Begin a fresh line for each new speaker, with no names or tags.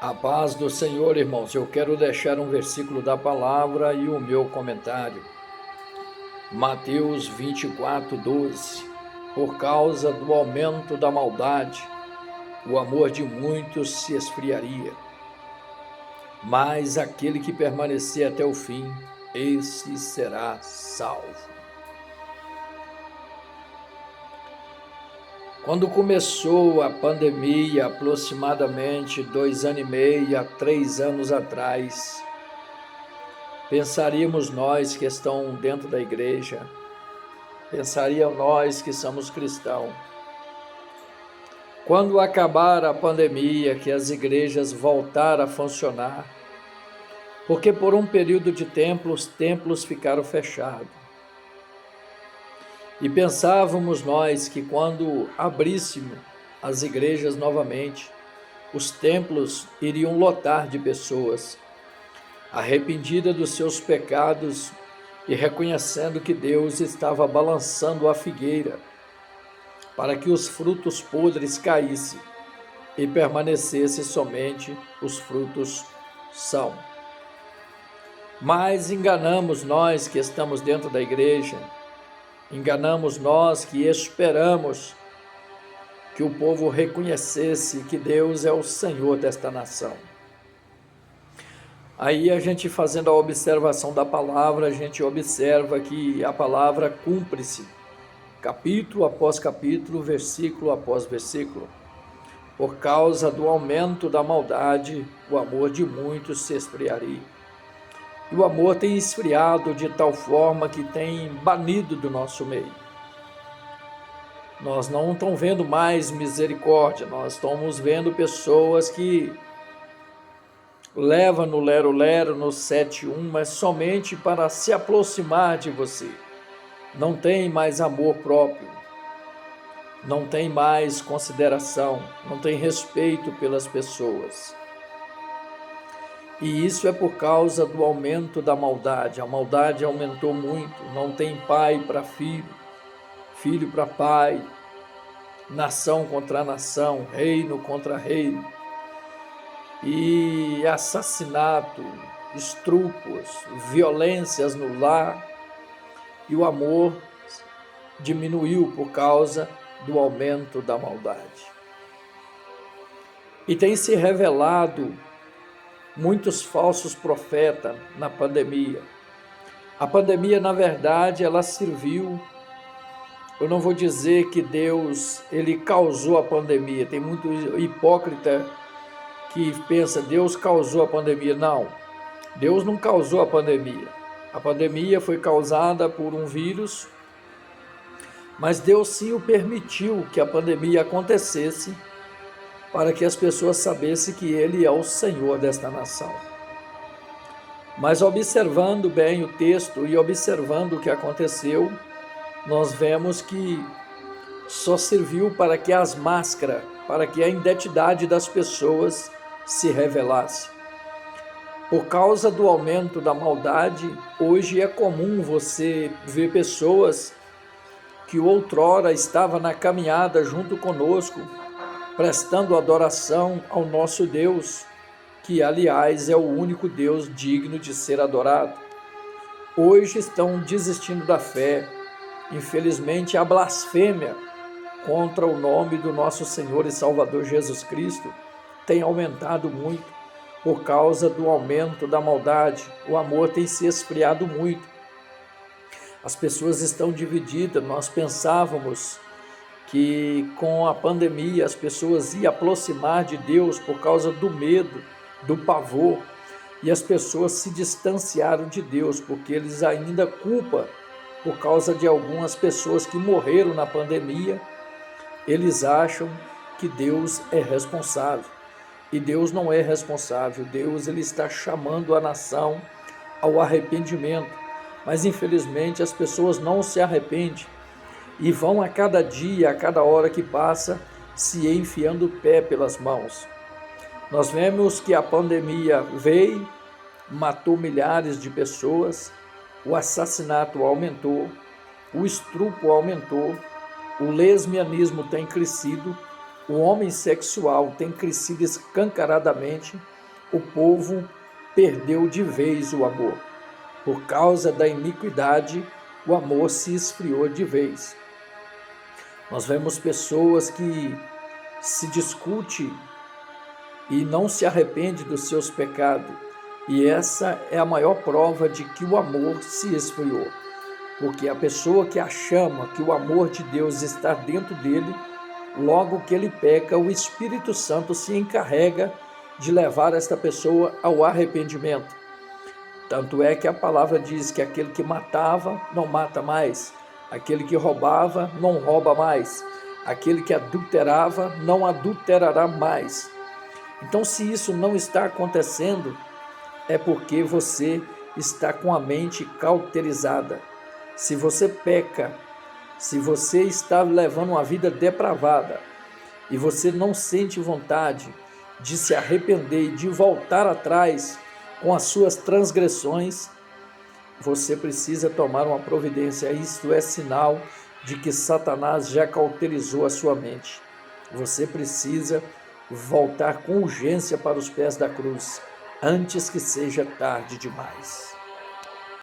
A paz do Senhor, irmãos. Eu quero deixar um versículo da palavra e o meu comentário. Mateus 24:12. Por causa do aumento da maldade, o amor de muitos se esfriaria. Mas aquele que permanecer até o fim, esse será salvo. Quando começou a pandemia, aproximadamente 2 anos e meio a 3 anos atrás, pensaríamos nós que estão dentro da igreja, pensaríamos nós que somos cristãos. Quando acabar a pandemia, que as igrejas voltaram a funcionar, porque por um período de tempo os templos ficaram fechados. E pensávamos nós que quando abríssemos as igrejas novamente, os templos iriam lotar de pessoas, arrependidas dos seus pecados e reconhecendo que Deus estava balançando a figueira para que os frutos podres caíssem e permanecesse somente os frutos são. Mas enganamos nós que estamos dentro da igreja, enganamos nós que esperamos que o povo reconhecesse que Deus é o Senhor desta nação. Aí a gente fazendo a observação da palavra, a gente observa que a palavra cumpre-se, capítulo após capítulo, versículo após versículo. Por causa do aumento da maldade, o amor de muitos se esfriaria. E o amor tem esfriado de tal forma que tem banido do nosso meio. Nós não estamos vendo mais misericórdia, nós estamos vendo pessoas que levam no lero-lero, no 7-1, mas somente para se aproximar de você. Não tem mais amor próprio, não tem mais consideração, não tem respeito pelas pessoas. E isso é por causa do aumento da maldade. A maldade aumentou muito, não tem pai para filho, filho para pai, nação contra nação, reino contra reino. E assassinato, estupros, violências no lar. E o amor diminuiu por causa do aumento da maldade. E tem se revelado muitos falsos profetas na pandemia. A pandemia, na verdade, ela serviu, eu não vou dizer que Deus, ele causou a pandemia. Tem muito hipócrita que pensa, Deus causou a pandemia. Não, Deus não causou a pandemia. A pandemia foi causada por um vírus, mas Deus sim o permitiu que a pandemia acontecesse para que as pessoas sabessem que Ele é o Senhor desta nação. Mas observando bem o texto e observando o que aconteceu, nós vemos que só serviu para que as máscaras, para que a identidade das pessoas se revelasse. Por causa do aumento da maldade, hoje é comum você ver pessoas que outrora estavam na caminhada junto conosco, prestando adoração ao nosso Deus, que aliás é o único Deus digno de ser adorado. Hoje estão desistindo da fé. Infelizmente, a blasfêmia contra o nome do nosso Senhor e Salvador Jesus Cristo tem aumentado muito por causa do aumento da maldade. O amor tem se esfriado muito. As pessoas estão divididas. Nós pensávamos que com a pandemia as pessoas iam aproximar de Deus por causa do medo, do pavor, e as pessoas se distanciaram de Deus porque eles ainda culpam por causa de algumas pessoas que morreram na pandemia. Eles acham que Deus é responsável, e Deus não é responsável. Deus, ele está chamando a nação ao arrependimento, mas infelizmente as pessoas não se arrependem e vão a cada dia, a cada hora que passa, se enfiando o pé pelas mãos. Nós vemos que a pandemia veio, matou milhares de pessoas, o assassinato aumentou, o estupro aumentou, o lesbianismo tem crescido, o homem sexual tem crescido escancaradamente, o povo perdeu de vez o amor. Por causa da iniquidade, o amor se esfriou de vez. Nós vemos pessoas que se discutem e não se arrependem dos seus pecados. E essa é a maior prova de que o amor se esfriou. Porque a pessoa que chama que o amor de Deus está dentro dele, logo que ele peca, o Espírito Santo se encarrega de levar esta pessoa ao arrependimento. Tanto é que a palavra diz que aquele que matava não mata mais, aquele que roubava não rouba mais, aquele que adulterava não adulterará mais. Então, se isso não está acontecendo, é porque você está com a mente cauterizada. Se você peca, se você está levando uma vida depravada e você não sente vontade de se arrepender e de voltar atrás com as suas transgressões, você precisa tomar uma providência. Isto é sinal de que Satanás já cauterizou a sua mente. Você precisa voltar com urgência para os pés da cruz, antes que seja tarde demais.